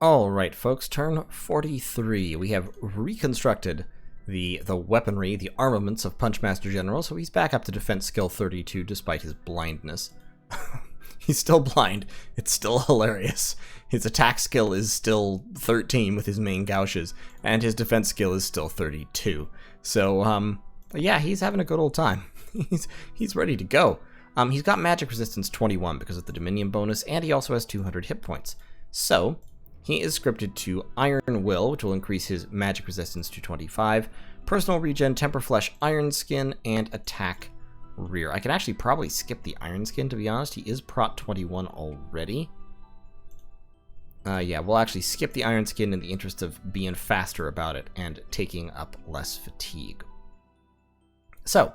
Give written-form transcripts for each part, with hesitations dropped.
Alright folks, turn 43. We have reconstructed the weaponry, the armaments of Punchmaster General, so he's back up to defense skill 32 despite his blindness. He's still blind. It's still hilarious. His attack skill is still 13 with his main gouges, and his defense skill is still 32. So, yeah, he's having a good old time. He's ready to go. He's got magic resistance 21 because of the Dominion bonus, and he also has 200 hit points. So, he is scripted to Iron Will, which will increase his magic resistance to 25, personal regen, temper flesh, iron skin, and attack rear. I can actually probably skip the iron skin, to be honest. He is prot 21 already. Yeah, we'll actually skip the iron skin in the interest of being faster about it and taking up less fatigue. So,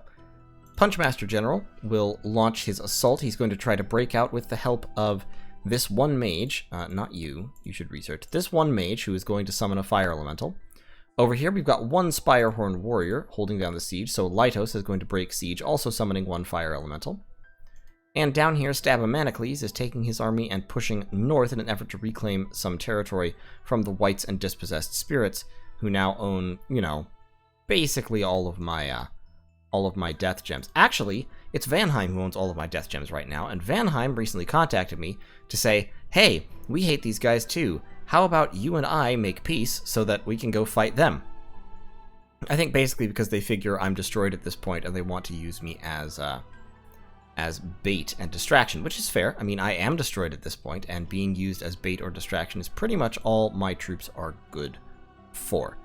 Punchmaster General will launch his assault. He's going to try to break out with the help of this one mage, not you, you should research, this one mage who is going to summon a fire elemental. Over here we've got one Spirehorn warrior holding down the siege, so Lytos is going to break siege, also summoning one fire elemental. And down here, Stabomanicles is taking his army and pushing north in an effort to reclaim some territory from the wights and dispossessed spirits, who now own, you know, basically all of my death gems. Actually, it's Vanheim who owns all of my death gems right now, and Vanheim recently contacted me to say, hey, we hate these guys too. How about you and I make peace so that we can go fight them? I think basically because they figure I'm destroyed at this point and they want to use me as bait and distraction, which is fair. I mean, I am destroyed at this point, and being used as bait or distraction is pretty much all my troops are good for.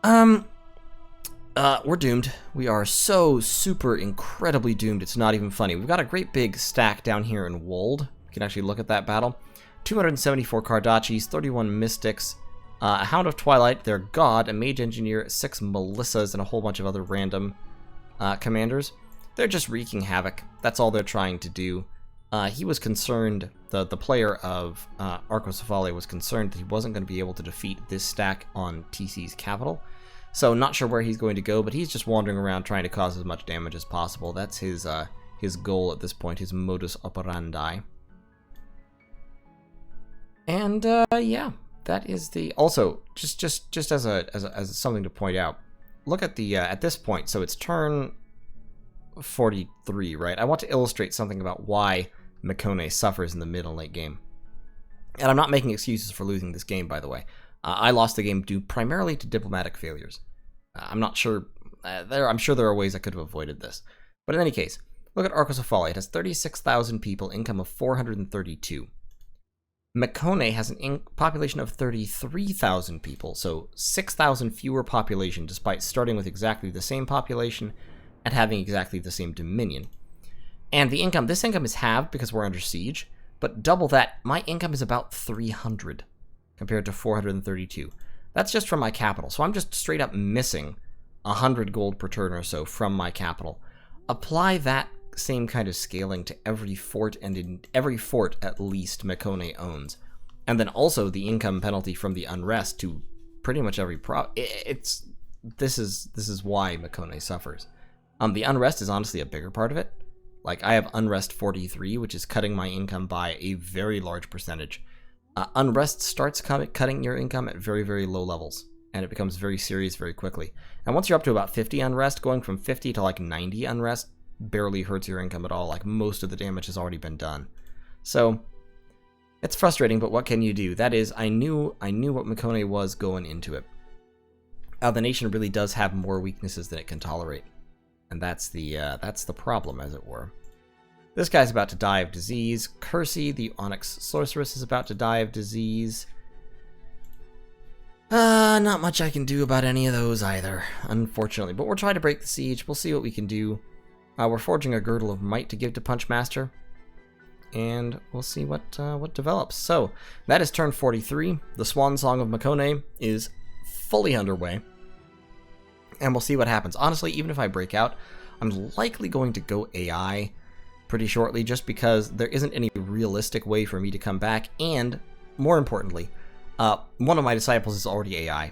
We're doomed. We are so super incredibly doomed, it's not even funny. We've got a great big stack down here in Wold. You can actually look at that battle. 274 Kardachis, 31 Mystics, a Hound of Twilight, their God, a Mage Engineer, 6 Melissas, and a whole bunch of other random commanders. They're just wreaking havoc. That's all they're trying to do. He was concerned, the player of WarriorsofFaith was concerned that he wasn't going to be able to defeat this stack on TC's capital. So not sure where he's going to go, but he's just wandering around trying to cause as much damage as possible. That's his goal at this point, his modus operandi. And yeah, that is the also just as something to point out. Look at the at this point, so it's turn 43, right? I want to illustrate something about why Mikone suffers in the mid and late game. And I'm not making excuses for losing this game, by the way. I lost the game due primarily to diplomatic failures. I'm not sure. I'm sure there are ways I could have avoided this. But in any case, look at WarriorsofFaith. It has 36,000 people, income of 432. Mikone has an population of 33,000 people, so 6,000 fewer population, despite starting with exactly the same population and having exactly the same dominion. And the income, this income is halved because we're under siege, but double that, my income is about 300. Compared to 432. That's just from my capital, so I'm just straight up missing 100 gold per turn or so from my capital. Apply that same kind of scaling to every fort, and in every fort at least Mikone owns. And then also the income penalty from the unrest to pretty much every this is why Mikone suffers. The unrest is honestly a bigger part of it. Like, I have unrest 43, which is cutting my income by a very large percentage. Unrest starts cutting your income at very, very low levels, and it becomes very serious very quickly. And once you're up to about 50 unrest, going from 50 to like 90 unrest barely hurts your income at all. Like, most of the damage has already been done. So, it's frustrating, but what can you do? That is, I knew what Mikone was going into it. The nation really does have more weaknesses than it can tolerate, and that's the problem, as it were. This guy's about to die of disease. Kersey, the Onyx Sorceress, is about to die of disease. Not much I can do about any of those either, unfortunately. But we're trying to break the siege. We'll see what we can do. We're forging a Girdle of Might to give to Punchmaster. And we'll see what develops. So, that is turn 43. The Swan Song of Mikone is fully underway. And we'll see what happens. Honestly, even if I break out, I'm likely going to go AI pretty shortly, just because there isn't any realistic way for me to come back, and more importantly, one of my disciples is already AI,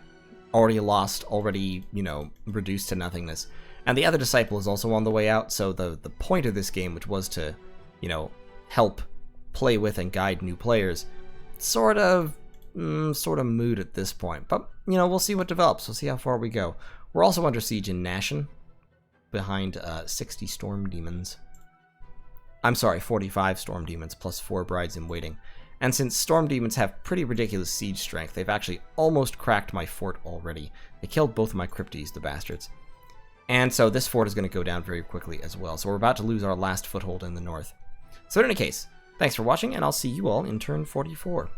already lost, already, you know, reduced to nothingness, and the other disciple is also on the way out. So the point of this game, which was to, you know, help play with and guide new players, sort of sort of mood at this point. But, you know, we'll see what develops. We'll see how far we go. We're also under siege in Nashen, behind 60 Storm Demons. I'm sorry, 45 Storm Demons, plus 4 Brides in Waiting. And since Storm Demons have pretty ridiculous siege strength, they've actually almost cracked my fort already. They killed both of my crypties, the bastards. And so this fort is going to go down very quickly as well. So we're about to lose our last foothold in the north. So in any case, thanks for watching, and I'll see you all in turn 44.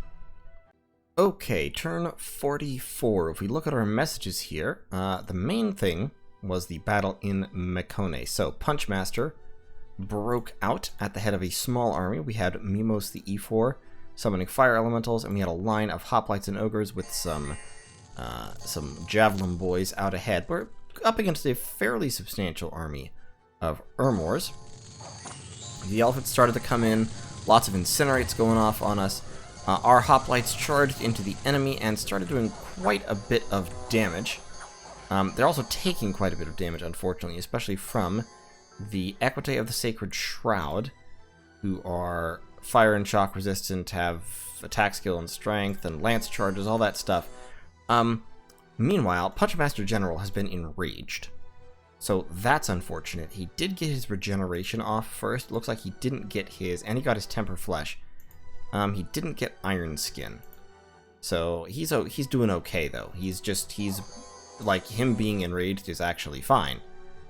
Okay, turn 44. If we look at our messages here, the main thing was the battle in Mekone. So Punchmaster broke out at the head of a small army. We had Mimos the E4 summoning fire elementals, and we had a line of hoplites and ogres with some javelin boys out ahead. We're up against a fairly substantial army of Urmors. The elephants started to come in, lots of incinerates going off on us. Our hoplites charged into the enemy and started doing quite a bit of damage. They're also taking quite a bit of damage, unfortunately, especially from the Equite of the Sacred Shroud, who are fire and shock resistant, have attack skill and strength, and lance charges, all that stuff. Meanwhile, Punchmaster General has been enraged. So that's unfortunate. He did get his regeneration off first. Looks like he didn't get his, and he got his Temper Flesh. He didn't get Iron Skin. So he's doing okay, though. He's like, him being enraged is actually fine,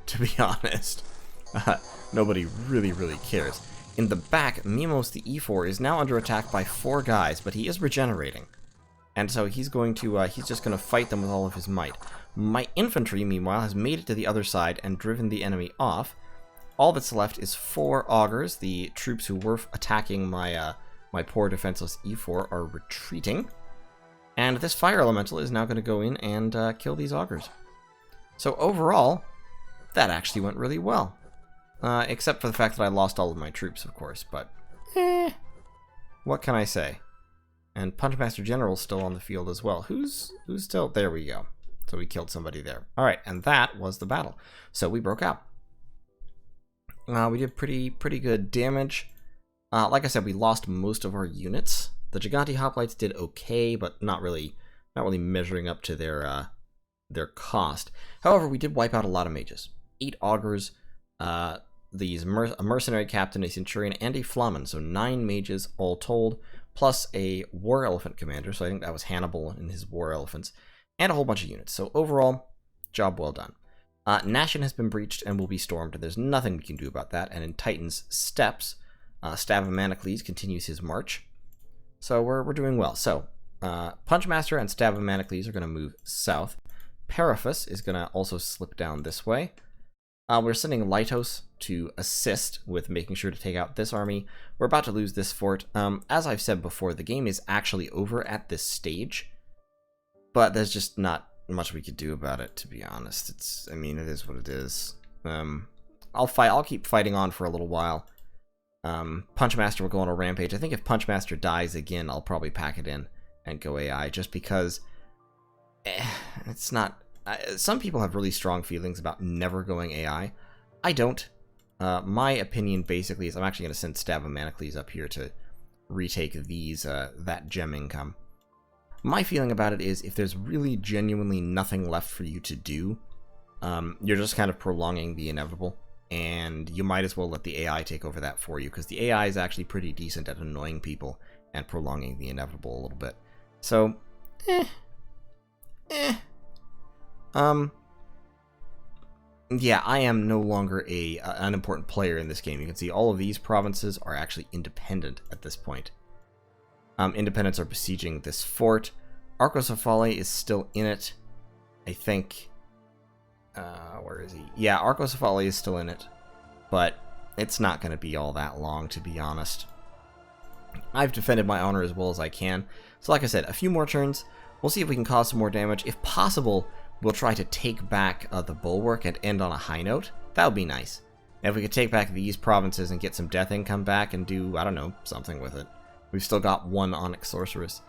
to be honest. Nobody really cares. In the back, Mimos the E4 is now under attack by 4 guys, but he is regenerating. And so he's going to, he's just going to fight them with all of his might. My infantry, meanwhile, has made it to the other side and driven the enemy off. All that's left is 4 augurs. The troops who were attacking my poor defenseless E4 are retreating. And this fire elemental is now going to go in and kill these augurs. So overall, that actually went really well. Except for the fact that I lost all of my troops, of course, but what can I say? And Punchmaster General's still on the field as well. Who's still? There we go. So we killed somebody there. All right, and that was the battle. So we broke out. We did pretty good damage. Like I said, we lost most of our units. The Gigante Hoplites did okay, but not really measuring up to their cost. However, we did wipe out a lot of mages. 8 augurs, a mercenary captain, a centurion, and a flamen. So 9 mages all told, plus a war elephant commander. So I think that was Hannibal and his war elephants, and a whole bunch of units. So overall, job well done. Nashen has been breached and will be stormed, and there's nothing we can do about that. And in Titan's Steps, Stab of Manacles continues his march. So we're doing well. So Punchmaster and Stab of Manacles are going to move south. Periphas is going to also slip down this way. We're sending Lytos to assist with making sure to take out this army. We're about to lose this fort. As I've said before, the game is actually over at this stage, but there's just not much we could do about it, to be honest. I mean, it is what it is. I'll keep fighting on for a little while. Punchmaster will go on a rampage. I think if Punchmaster dies again, I'll probably pack it in and go AI, just because it's not... some people have really strong feelings about never going AI. I don't. My opinion basically is I'm actually going to send Stab of Manacles up here to retake that gem income. My feeling about it is if there's really genuinely nothing left for you to do, you're just kind of prolonging the inevitable, and you might as well let the AI take over that for you, because the AI is actually pretty decent at annoying people and prolonging the inevitable a little bit. So, yeah, I am no longer an important player in this game. You can see all of these provinces are actually independent at this point. Independents are besieging this fort. Arcosophale is still in it, I think. Where is he? Yeah, Arcosophale is still in it, but it's not going to be all that long, to be honest. I've defended my honor as well as I can. So like I said, a few more turns. We'll see if we can cause some more damage. If possible, we'll try to take back the bulwark and end on a high note. That would be nice. And if we could take back these provinces and get some death income back and do, I don't know, something with it. We've still got 1 Onyx Sorceress.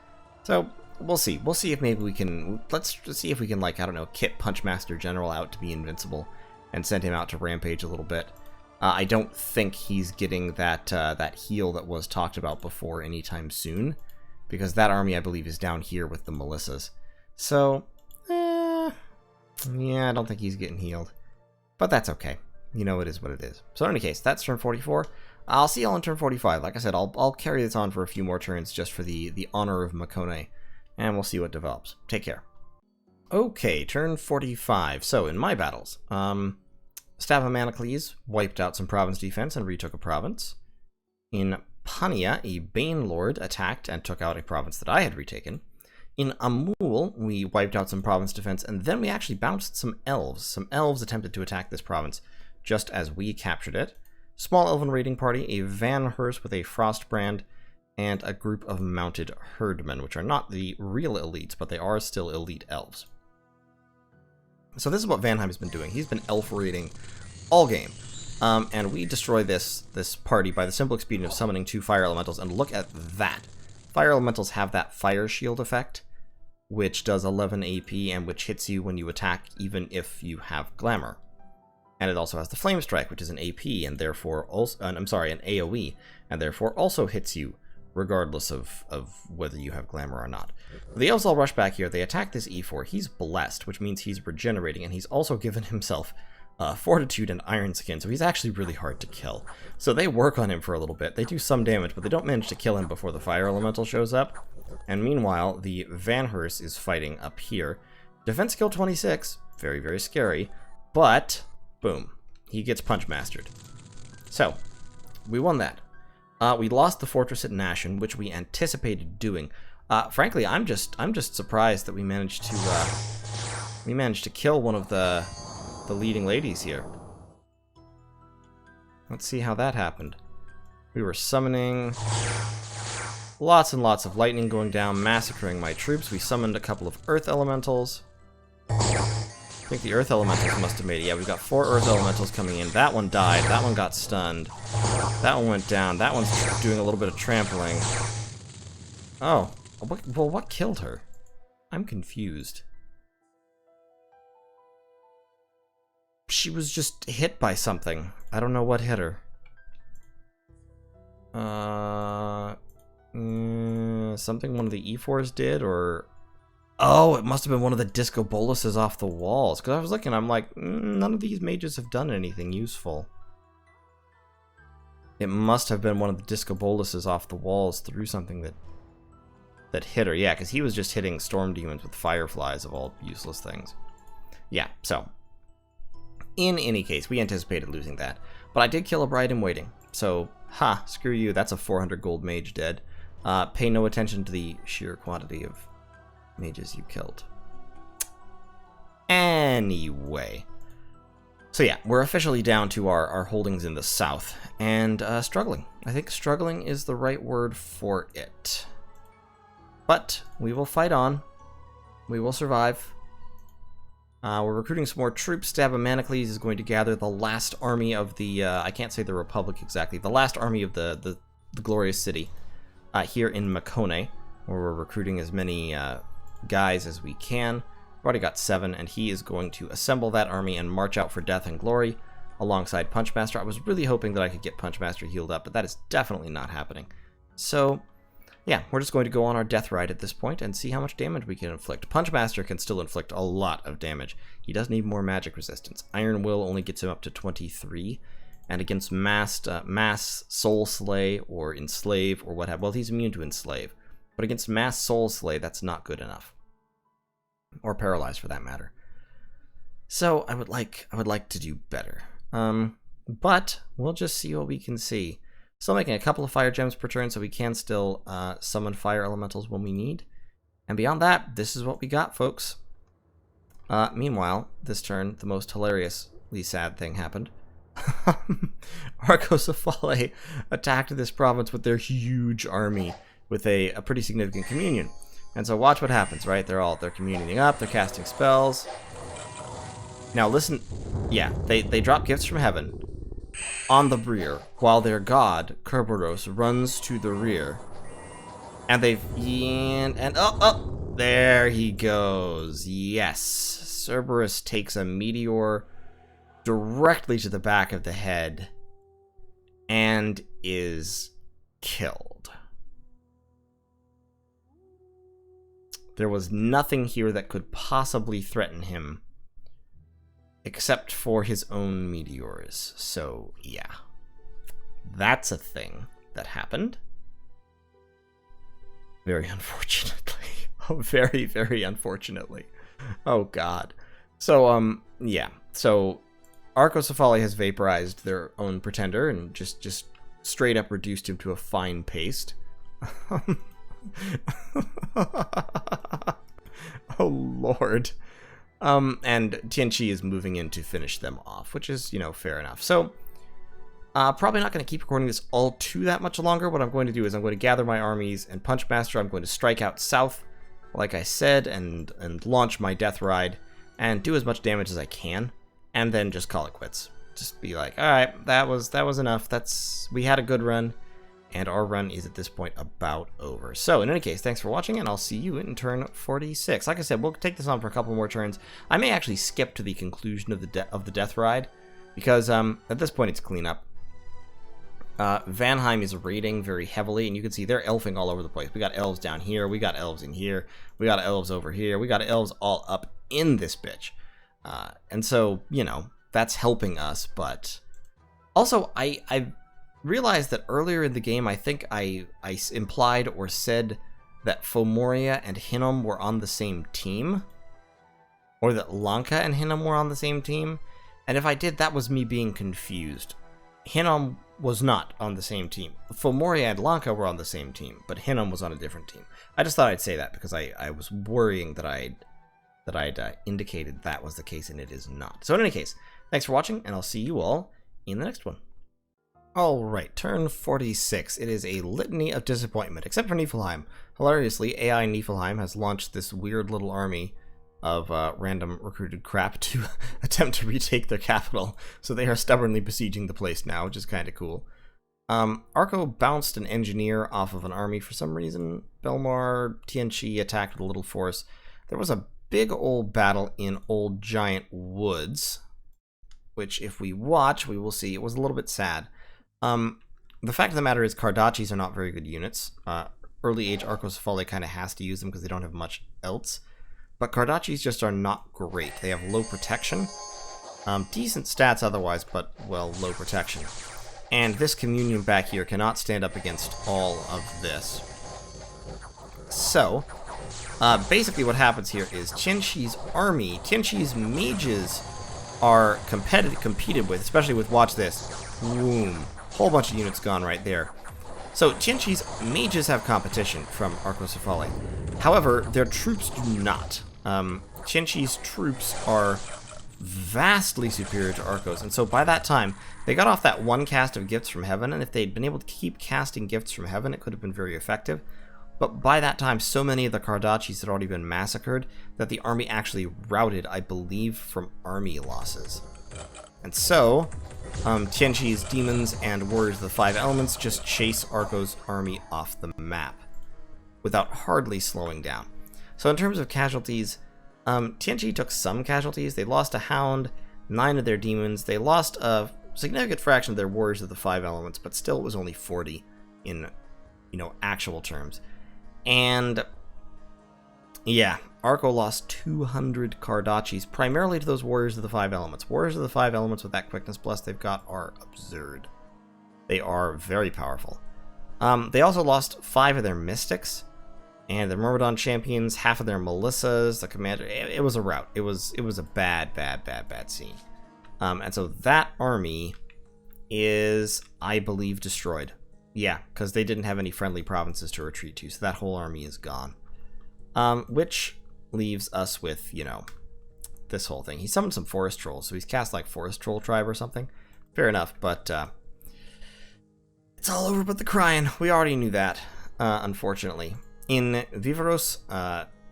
So, we'll see. We'll see if maybe we can... Let's see if we can, like, I don't know, kit Punchmaster General out to be invincible and send him out to rampage a little bit. I don't think he's getting that heal that was talked about before anytime soon, because that army, I believe, is down here with the Melissas. So, yeah, I don't think he's getting healed. But that's okay. You know, it is what it is. So in any case, that's turn 44. I'll see y'all in turn 45. Like I said, I'll carry this on for a few more turns just for the honor of Makone, and we'll see what develops. Take care. Okay, turn 45. So in my battles, Staff of Manacles wiped out some province defense and retook a province. In Pania, a Bane Lord attacked and took out a province that I had retaken. In Amul, we wiped out some province defense, and then we actually bounced some elves. Some elves attempted to attack this province just as we captured it. Small elven raiding party, a Van Hearst with a frost brand, and a group of mounted herdmen, which are not the real elites, but they are still elite elves. So this is what Vanheim has been doing. He's been elf raiding all game. And we destroy this party by the simple expedient of summoning 2 fire elementals, and look at that. Fire elementals have that fire shield effect, which does 11 AP and which hits you when you attack even if you have glamour. And it also has the flame strike, which is an AP and therefore also, an AoE, and therefore also hits you regardless of whether you have glamour or not. The elves all rush back here. They attack this E4. He's blessed, which means he's regenerating, and he's also given himself Fortitude and Iron Skin, so he's actually really hard to kill. So they work on him for a little bit. They do some damage, but they don't manage to kill him before the Fire Elemental shows up. And meanwhile, the Van Hearst is fighting up here. Defense skill 26, very, very scary, but boom, he gets punch mastered. So, we won that. We lost the fortress at Nashen, which we anticipated doing. Frankly, I'm just surprised that we managed to kill one of the leading ladies here. Let's see how that happened. We were summoning lots and lots of lightning going down, massacring my troops. We summoned a couple of earth elementals. I think the earth elementals must have made it. Yeah, we've got 4 earth elementals coming in. That one died. That one got stunned. That one went down. That one's doing a little bit of trampling. Oh, well, what killed her? I'm confused. She was just hit by something. I don't know what hit her. Something one of the E4s did, or... Oh, it must have been one of the disco boluses off the walls. Because I was looking, I'm like, none of these mages have done anything useful. It must have been one of the disco boluses off the walls through something that hit her. Yeah, because he was just hitting storm demons with fireflies of all useless things. Yeah, so... In any case, we anticipated losing that. But I did kill a bride in waiting. So, screw you, that's a 400 gold mage dead. Pay no attention to the sheer quantity of mages you killed. Anyway. So yeah, we're officially down to our holdings in the south. And struggling. I think struggling is the right word for it. But we will fight on. We will survive. We're recruiting some more troops. Staff of Manacles is going to gather the last army of the, I can't say the Republic exactly, the last army of the Glorious City here in Makone, where we're recruiting as many guys as we can. We've already got 7, and he is going to assemble that army and march out for death and glory alongside Punchmaster. I was really hoping that I could get Punchmaster healed up, but that is definitely not happening. So... yeah, we're just going to go on our death ride at this point and see how much damage we can inflict. Punchmaster can still inflict a lot of damage. He does need more magic resistance. Iron Will only gets him up to 23, and against Mass Soul Slay or Enslave or what have, well, he's immune to Enslave, but against Mass Soul Slay, that's not good enough, or Paralyze for that matter. So I would like to do better, but we'll just see what we can see. Still making a couple of fire gems per turn, so we can still summon fire elementals when we need. And beyond that, this is what we got, folks. Meanwhile, this turn, the most hilariously sad thing happened. WarriorsofFaith attacked this province with their huge army with a pretty significant communion. And so watch what happens, right? They're communioning up, they're casting spells. Now listen, yeah, they drop gifts from heaven on the rear, while their god, Kerberos, runs to the rear. And there he goes. Yes. Cerberus takes a meteor directly to the back of the head and is killed. There was nothing here that could possibly threaten him, except for his own meteors. So, yeah. That's a thing that happened. Very unfortunately. Oh, very, very unfortunately. Oh, God. So, yeah. So, WarriorsofFaith has vaporized their own pretender and just straight up reduced him to a fine paste. Oh, Lord. And Tianqi is moving in to finish them off, which is, fair enough. So, probably not going to keep recording this all too that much longer. What I'm going to do is I'm going to gather my armies and Punchmaster. I'm going to strike out south, like I said, and launch my Death Ride and do as much damage as I can, and then just call it quits. Just be like, all right, that was enough. We had a good run, and our run is at this point about over. So in any case, thanks for watching, and I'll see you in turn 46. Like I said, we'll take this on for a couple more turns. I may actually skip to the conclusion of the Death Ride, because at this point it's cleanup. Vanheim is raiding very heavily, and you can see they're elfing all over the place. We got elves down here, we got elves in here, we got elves over here, we got elves all up in this bitch. And so, that's helping us, but also I realized that earlier in the game, I think I implied or said that Fomoria and Hinnom were on the same team, or that Lanka and Hinnom were on the same team, and if I did, that was me being confused. Hinnom was not on the same team. Fomoria and Lanka were on the same team, but Hinnom was on a different team. I just thought I'd say that because I was worrying that I'd indicated that was the case, and it is not. So in any case, thanks for watching, and I'll see you all in the next one. Alright, turn 46. It is a litany of disappointment, except for Niflheim. Hilariously, AI Niflheim has launched this weird little army of random recruited crap to attempt to retake their capital, so they are stubbornly besieging the place now, which is kind of cool. Arco bounced an engineer off of an army for some reason. Belmar, Tianqi attacked with a little force. There was a big old battle in Old Giant Woods, which if we watch, we will see it was a little bit sad. The fact of the matter is Kardachis are not very good units. Early age WarriorsofFaith kind of has to use them because they don't have much else. But Kardachis just are not great. They have low protection. Decent stats otherwise, but, well, low protection. And this communion back here cannot stand up against all of this. So, basically what happens here is Tianqi's army, Tianqi's mages are competed with, especially with, watch this, boom, whole bunch of units gone right there. So Tianqi's mages have competition from WarriorsofFaith. However, their troops do not. Tianqi's troops are vastly superior to Arco's, and so by that time, they got off that one cast of Gifts from Heaven, and if they'd been able to keep casting Gifts from Heaven, it could have been very effective. But by that time, so many of the Kardachis had already been massacred that the army actually routed, I believe, from army losses. And so, Tianqi's demons and warriors of the Five Elements just chase Arco's army off the map without hardly slowing down. So in terms of casualties, Tianqi took some casualties. They lost a Hound, 9 of their demons. They lost a significant fraction of their warriors of the Five Elements, but still it was only 40 in, actual terms. And yeah, Arco lost 200 Kardachis, primarily to those warriors of the Five Elements. Warriors of the Five Elements with that quickness plus they've got are absurd. They are very powerful. They also lost 5 of their mystics, and the Myrmidon champions, half of their Melissas, the commander. It was a rout. It was a bad scene. And so that army is, I believe, destroyed. Yeah, because they didn't have any friendly provinces to retreat to, so that whole army is gone. Which leaves us with, this whole thing. He summoned some forest trolls, so he's cast like Forest Troll Tribe or something. Fair enough, but it's all over but the crying. We already knew that, unfortunately. In Viveros,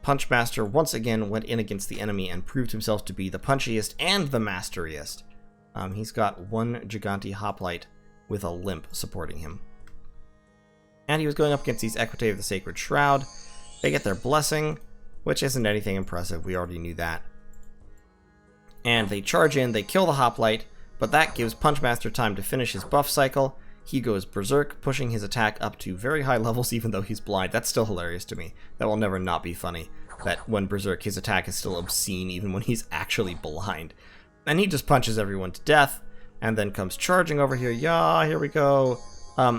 Punchmaster once again went in against the enemy and proved himself to be the punchiest and the masteriest. He's got one Gigante Hoplite with a limp supporting him. And he was going up against these Equite of the Sacred Shroud. They get their blessing, which isn't anything impressive. We already knew that. And they charge in, they kill the Hoplite, but that gives Punchmaster time to finish his buff cycle. He goes berserk, pushing his attack up to very high levels even though he's blind. That's still hilarious to me. That will never not be funny. that when Berserk, his attack is still obscene even when he's actually blind. And he just punches everyone to death, and then comes charging over here. Yeah, here we go.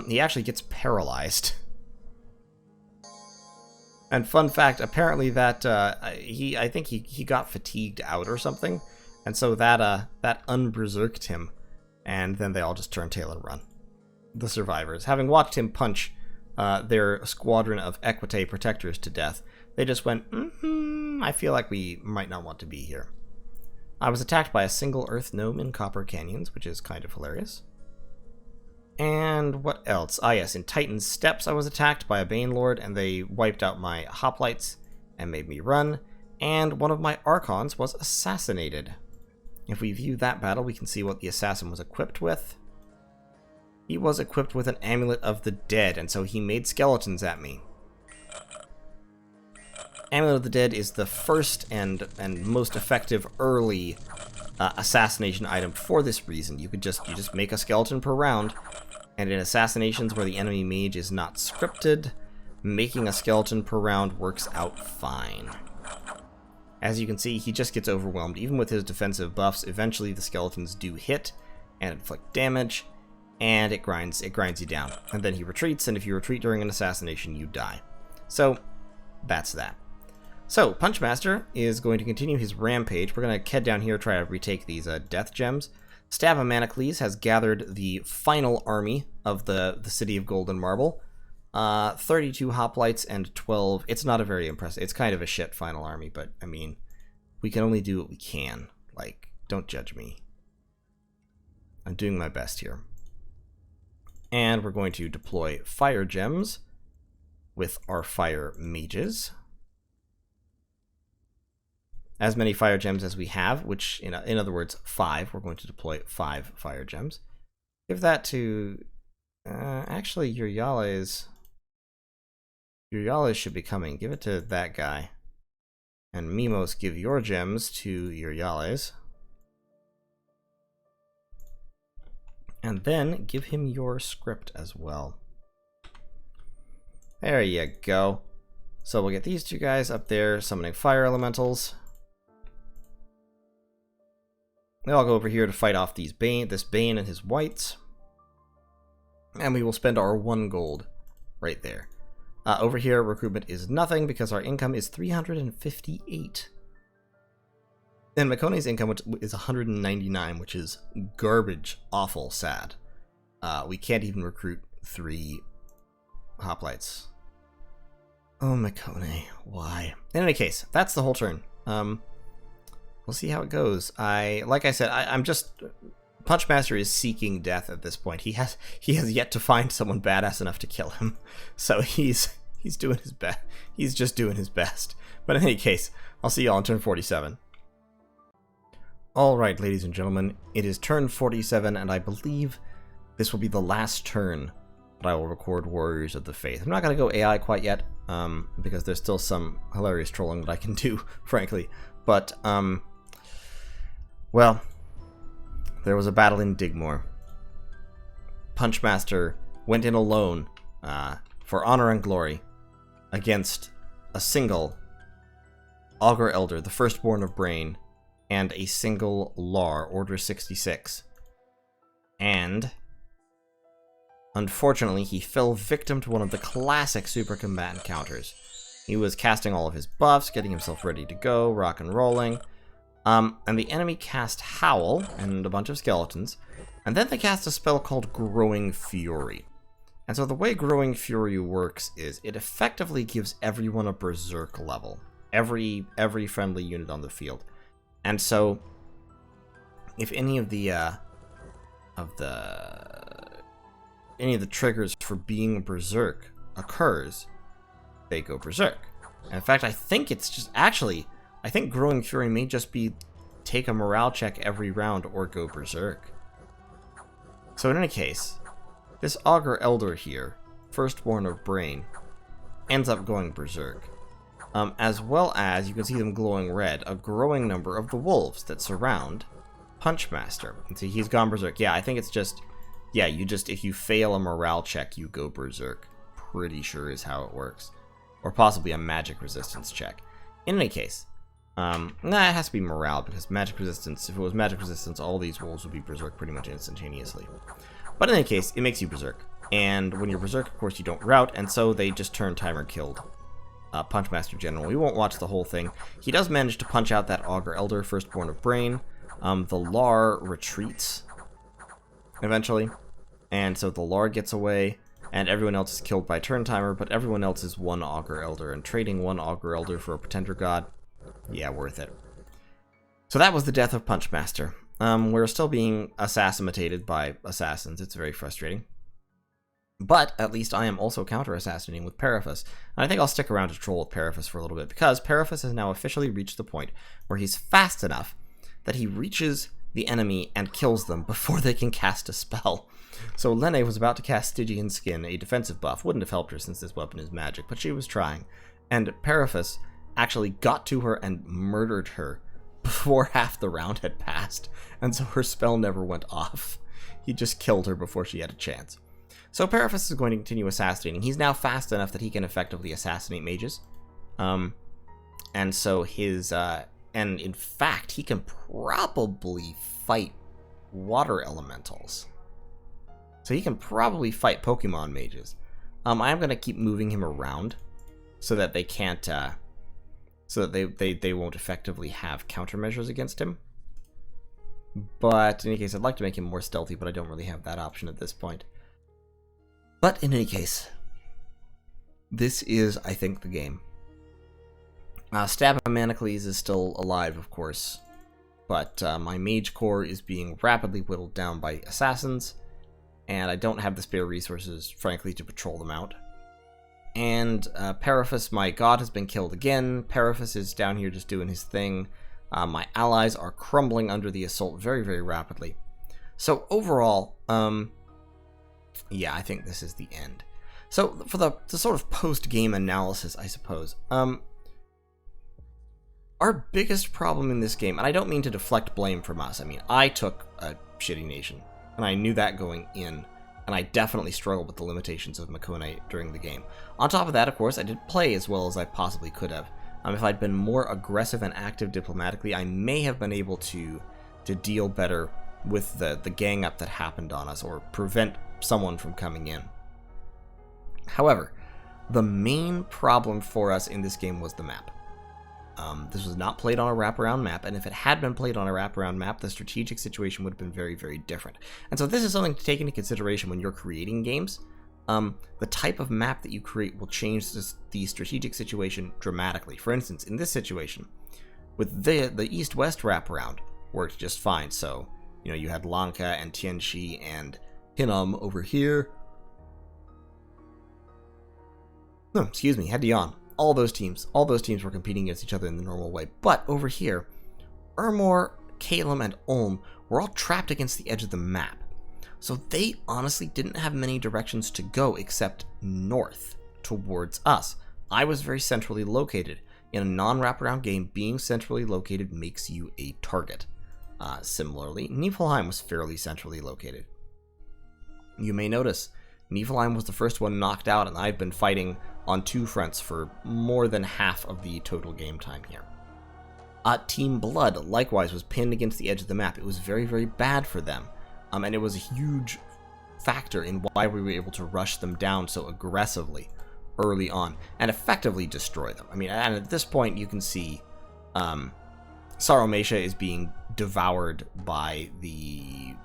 He actually gets paralyzed. And fun fact, apparently that I think he got fatigued out or something, and so that unberserked him, and then they all just turn tail and run. The survivors, having watched him punch their squadron of Equite protectors to death, they just went, I feel like we might not want to be here. I was attacked by a single earth gnome in Copper Canyons, which is kind of hilarious. And what else? Ah yes, in Titan's Steps I was attacked by a Banelord, and they wiped out my hoplites and made me run, and one of my Archons was assassinated. If we view that battle, we can see what the assassin was equipped with. He was equipped with an Amulet of the Dead, and so he made skeletons at me. Amulet of the Dead is the first and most effective early assassination item for this reason. You just make a skeleton per round, and in assassinations where the enemy mage is not scripted, making a skeleton per round works out fine. As you can see, he just gets overwhelmed. Even with his defensive buffs, eventually the skeletons do hit and inflict damage, and it grinds you down. And then he retreats, and if you retreat during an assassination, you die. So, that's that. So, Punchmaster is going to continue his rampage. We're going to head down here, try to retake these death gems. Stab of Manacles has gathered the final army of the City of Golden Marble. 32 hoplites and 12... It's not a very impressive... It's kind of a shit final army, but, I mean, we can only do what we can. Like, don't judge me. I'm doing my best here. And we're going to deploy fire gems with our fire mages. As many fire gems as we have, which, in other words, 5. We're going to deploy 5 fire gems. Give that to... actually, Euryales should be coming. Give it to that guy. And Mimos, give your gems to Euryales. And then give him your script as well. There you go. So we'll get these two guys up there summoning fire elementals. They all go over here to fight off this Bane and his whites. And we will spend our 1 gold right there. Over here, recruitment is nothing because our income is 358. And Makone's income is 199, which is garbage, awful, sad. We can't even recruit 3 hoplites. Oh, Makone, why? In any case, that's the whole turn. We'll see how it goes. Like I said, I'm just... Punchmaster is seeking death at this point. He has yet to find someone badass enough to kill him. So he's doing his best. He's just doing his best. But in any case, I'll see y'all on turn 47. Alright, ladies and gentlemen, it is turn 47, and I believe this will be the last turn that I will record Warriors of the Faith. I'm not going to go AI quite yet, because there's still some hilarious trolling that I can do, frankly. But, well, there was a battle in Digmore. Punchmaster went in alone, for honor and glory, against a single Augur Elder, the firstborn of Brain, and a single Lar, Order 66. And, unfortunately, he fell victim to one of the classic super combatant counters. He was casting all of his buffs, getting himself ready to go, rock and rolling. And the enemy cast Howl and a bunch of skeletons, and then they cast a spell called Growing Fury. And so the way Growing Fury works is it effectively gives everyone a Berserk level. Every friendly unit on the field. And so, if any of the triggers for being Berserk occurs, they go Berserk. And in fact, I think it's just actually, I think Growing Fury may just be take a morale check every round or go Berserk. So in any case, this Augur Elder here, firstborn of Brain, ends up going Berserk. As well as, you can see them glowing red, a growing number of the wolves that surround Punchmaster. And see, he's gone Berserk. Yeah, I think it's just, yeah, if you fail a morale check, you go Berserk. Pretty sure is how it works. Or possibly a magic resistance check. In any case, nah, it has to be morale, because magic resistance, if it was magic resistance, all these wolves would be berserk pretty much instantaneously. But in any case, it makes you berserk. And when you're berserk, of course, you don't rout, and so they just turn timer killed Punchmaster General. We won't watch the whole thing. He does manage to punch out that Augur Elder, Firstborn of Brain. The Lar retreats, eventually. And so the Lar gets away, and everyone else is killed by turn timer, but everyone else is one Augur Elder, and trading one Augur Elder for a Pretender God, yeah, worth it. So that was the death of Punchmaster. We're still being assassinated by assassins. It's very frustrating. But at least I am also counter-assassinating with Periphas. And I think I'll stick around to troll with Periphas for a little bit, because Periphas has now officially reached the point where he's fast enough that he reaches the enemy and kills them before they can cast a spell. So Lene was about to cast Stygian Skin, a defensive buff. Wouldn't have helped her since this weapon is magic, but she was trying. And Periphas actually got to her and murdered her before half the round had passed, and so her spell never went off. He just killed her before she had a chance. So Periphas is going to continue assassinating. He's now fast enough that he can effectively assassinate mages. And so his, and in fact, he can probably fight water elementals. So he can probably fight Pokemon mages. I am going to keep moving him around so that they can't, so that they won't effectively have countermeasures against him. But in any case, I'd like to make him more stealthy, but I don't really have that option at this point. But in any case, this is, I think, the game. Stabomantocles is still alive, of course, but my mage core is being rapidly whittled down by assassins, and I don't have the spare resources, frankly, to patrol them out. And Periphas, my god, has been killed again. Periphas is down here just doing his thing. My allies are crumbling under the assault very, very rapidly. So overall, yeah, I think this is the end. So for the sort of post-game analysis, I suppose, our biggest problem in this game, and I don't mean to deflect blame from us, I mean, I took a shitty nation, and I knew that going in, and I definitely struggled with the limitations of Makone during the game. On top of that, of course, I didn't play as well as I possibly could have. If I'd been more aggressive and active diplomatically, I may have been able to deal better with the gang up that happened on us, or prevent someone from coming in. However, the main problem for us in this game was the map. This was not played on a wraparound map, and if it had been played on a wraparound map, the strategic situation would have been very, very different. And so this is something to take into consideration when you're creating games. The type of map that you create will change the strategic situation dramatically. For instance, in this situation, with the east-west wraparound worked just fine. So, you know, you had Lanka and Tianxi and Hinam over here. No, excuse me, had to yawn. All those teams were competing against each other in the normal way. But over here, Ermor, Kalem, and Ulm were all trapped against the edge of the map. So they honestly didn't have many directions to go except north, towards us. I was very centrally located. In a non-wraparound game, being centrally located makes you a target. Similarly, Niflheim was fairly centrally located. You may notice, Niflheim was the first one knocked out, and I've been fighting on two fronts for more than half of the total game time here. Team Blood, likewise, was pinned against the edge of the map. It was very, very bad for them, and it was a huge factor in why we were able to rush them down so aggressively early on, and effectively destroy them. I mean, and at this point, you can see Saromacia is being devoured by the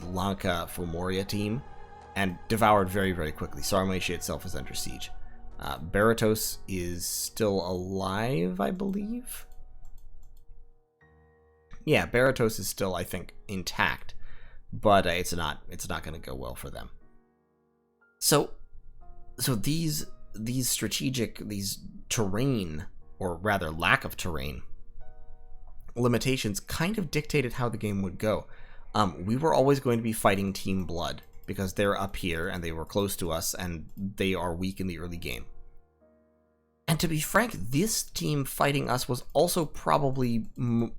Lanka Fulmoria team, and devoured very, very quickly. Saromacia itself is under siege. Baratos is still alive, I believe. Yeah, Baratos is still, I think, intact, but it's not going to go well for them. So these terrain, or rather lack of terrain, limitations kind of dictated how the game would go. We were always going to be fighting Team Blood, because they're up here, and they were close to us, and they are weak in the early game. And to be frank, this team fighting us was also probably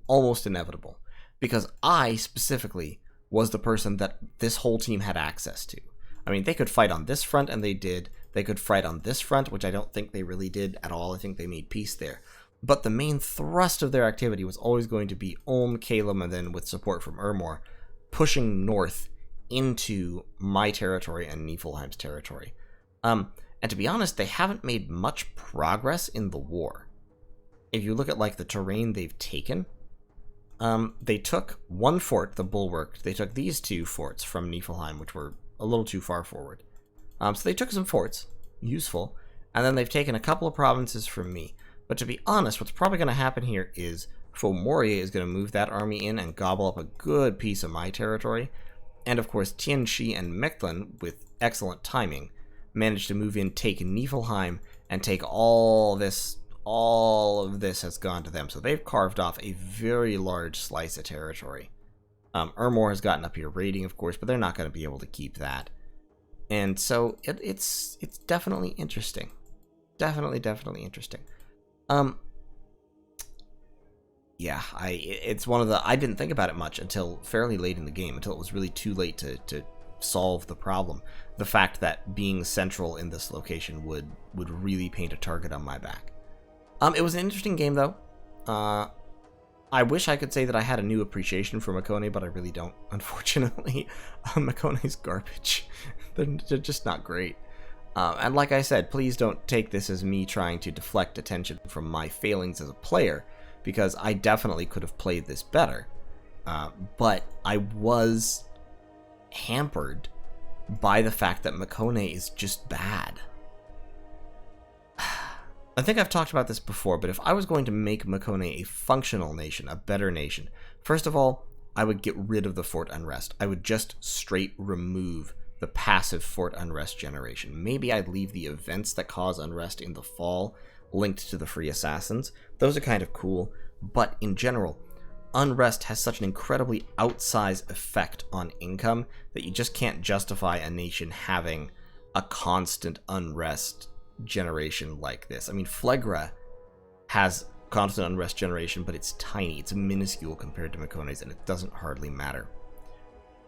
almost inevitable, because I, specifically, was the person that this whole team had access to. I mean, they could fight on this front, and they did. They could fight on this front, which I don't think they really did at all. I think they made peace there. But the main thrust of their activity was always going to be Ulm, Calum, and then with support from Ermor, pushing north into my territory and Niflheim's territory. And to be honest, they haven't made much progress in the war. If you look at like the terrain they've taken, they took one fort, the Bulwark. They took these two forts from Niflheim, which were a little too far forward. So they took some forts, useful, and then they've taken a couple of provinces from me. But to be honest, what's probably going to happen here is Fomorier is going to move that army in and gobble up a good piece of my territory. And of course, Tianxi and Mechlin, with excellent timing, managed to move in, take Niflheim, and take all of this has gone to them. So they've carved off a very large slice of territory. Ermor has gotten up here raiding, of course, but they're not going to be able to keep that. And so it's definitely interesting. Definitely interesting. Yeah, it's one of the... I didn't think about it much until fairly late in the game, until it was really too late to solve the problem. The fact that being central in this location would really paint a target on my back. It was an interesting game, though. I wish I could say that I had a new appreciation for Makone, but I really don't, unfortunately. Makone's garbage. They're just not great. And like I said, please don't take this as me trying to deflect attention from my failings as a player, because I definitely could have played this better. But I was hampered by the fact that Makone is just bad. I think I've talked about this before, but if I was going to make Makone a functional nation, a better nation, first of all, I would get rid of the Fort Unrest. I would just straight remove the passive Fort Unrest generation. Maybe I'd leave the events that cause unrest in the fall linked to the Free Assassins. Those are kind of cool, but in general, unrest has such an incredibly outsized effect on income that you just can't justify a nation having a constant unrest generation like this. I mean, Phlegra has constant unrest generation, but it's tiny. It's minuscule compared to Makone's, and it doesn't hardly matter.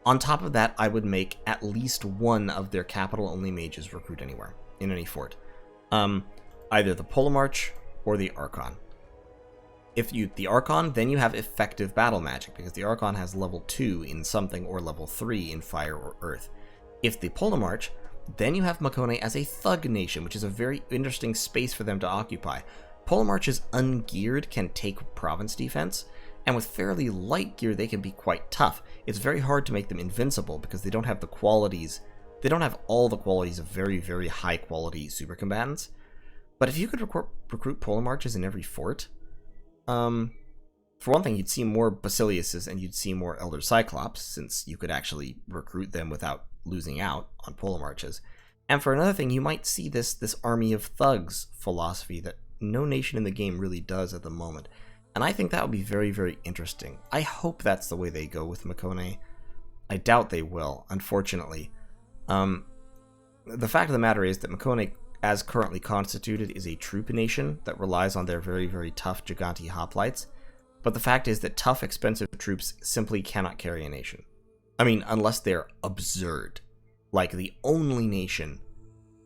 On top of that, I would make at least one of their capital-only mages recruit anywhere, in any fort. Either the Polemarch or the Archon. If you the Archon, then you have effective battle magic, because the Archon has level 2 in something or level 3 in fire or earth. If the Polemarch, then you have Makone as a thug nation, which is a very interesting space for them to occupy. Polemarches ungeared can take province defense, and with fairly light gear they can be quite tough. It's very hard to make them invincible because they don't have the qualities, they don't have all the qualities of very, very high quality super combatants. But if you could recruit Polemarches in every fort, for one thing, you'd see more Basiliuses and you'd see more Elder Cyclops, since you could actually recruit them without losing out on Polemarches. And for another thing, you might see this army of thugs philosophy that no nation in the game really does at the moment. And I think that would be very, very interesting. I hope that's the way they go with Makone. I doubt they will, unfortunately. The fact of the matter is that Makone, as currently constituted, is a troop nation that relies on their very, very tough Giganti hoplites. But the fact is that tough, expensive troops simply cannot carry a nation. I mean, unless they're absurd. Like, the only nation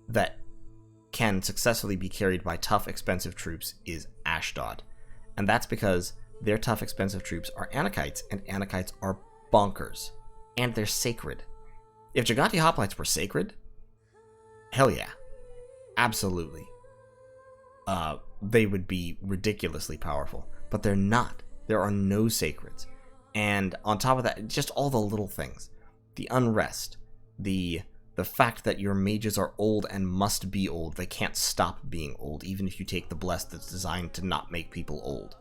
that can successfully be carried by tough, expensive troops is Ashdod. And that's because their tough, expensive troops are Anakites, and Anakites are bonkers. And they're sacred. If Giganti hoplites were sacred, hell yeah. Absolutely. They would be ridiculously powerful. But they're not. There are no sacreds. And on top of that, just all the little things. The unrest. The fact that your mages are old and must be old. They can't stop being old, even if you take the bless that's designed to not make people old.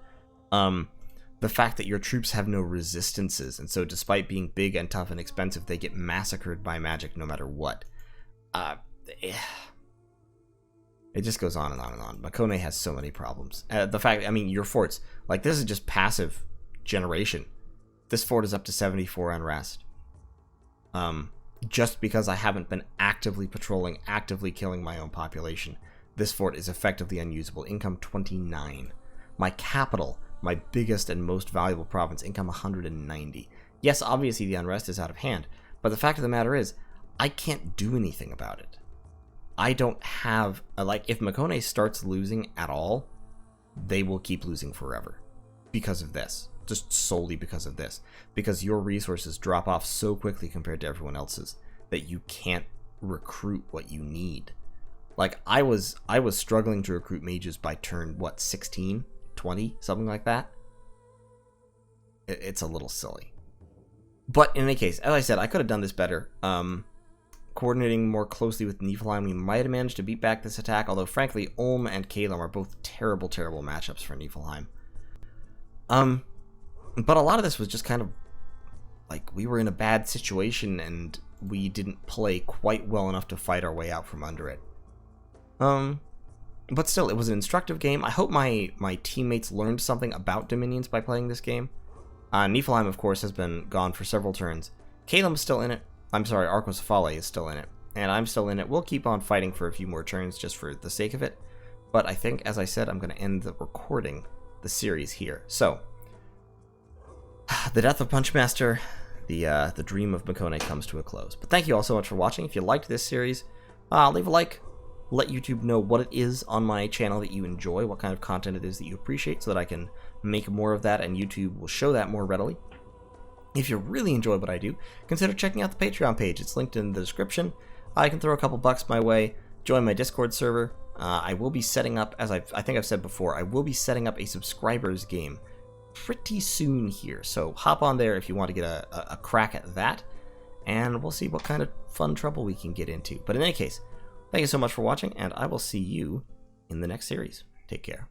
The fact that your troops have no resistances, and so despite being big and tough and expensive, they get massacred by magic no matter what. It just goes on and on and on. Makone has so many problems. The fact, I mean, your forts, like, this is just passive generation. This fort is up to 74 unrest. Just because I haven't been actively patrolling, actively killing my own population, this fort is effectively unusable. Income 29. My capital, my biggest and most valuable province, income 190. Yes, obviously the unrest is out of hand, but the fact of the matter is, I can't do anything about it. I don't have, like, if Makone starts losing at all, they will keep losing forever because of this. Just solely because of this. Because your resources drop off so quickly compared to everyone else's that you can't recruit what you need. Like, I was struggling to recruit mages by turn, 16? 20? Something like that? It's a little silly. But in any case, as I said, I could have done this better. Coordinating more closely with Niflheim, we might have managed to beat back this attack, although frankly, Ulm and Kalem are both terrible, terrible matchups for Niflheim. But a lot of this was just kind of like we were in a bad situation and we didn't play quite well enough to fight our way out from under it. But still, it was an instructive game. I hope my teammates learned something about Dominions by playing this game. Niflheim, of course, has been gone for several turns. Kalem's still in it. I'm sorry, WarriorsofFaith is still in it. And I'm still in it. We'll keep on fighting for a few more turns just for the sake of it. But I think, as I said, I'm going to end the recording, the series here. So, the death of Punchmaster, the dream of Makone comes to a close. But thank you all so much for watching. If you liked this series, leave a like. Let YouTube know what it is on my channel that you enjoy, what kind of content it is that you appreciate, so that I can make more of that and YouTube will show that more readily. If you really enjoy what I do, consider checking out the Patreon page. It's linked in the description. I can throw a couple bucks my way. Join my Discord server. I will be setting up, as I think I've said before, I will be setting up a subscribers game pretty soon here. So hop on there if you want to get a crack at that, and we'll see what kind of fun trouble we can get into. But in any case, thank you so much for watching, and I will see you in the next series. Take care.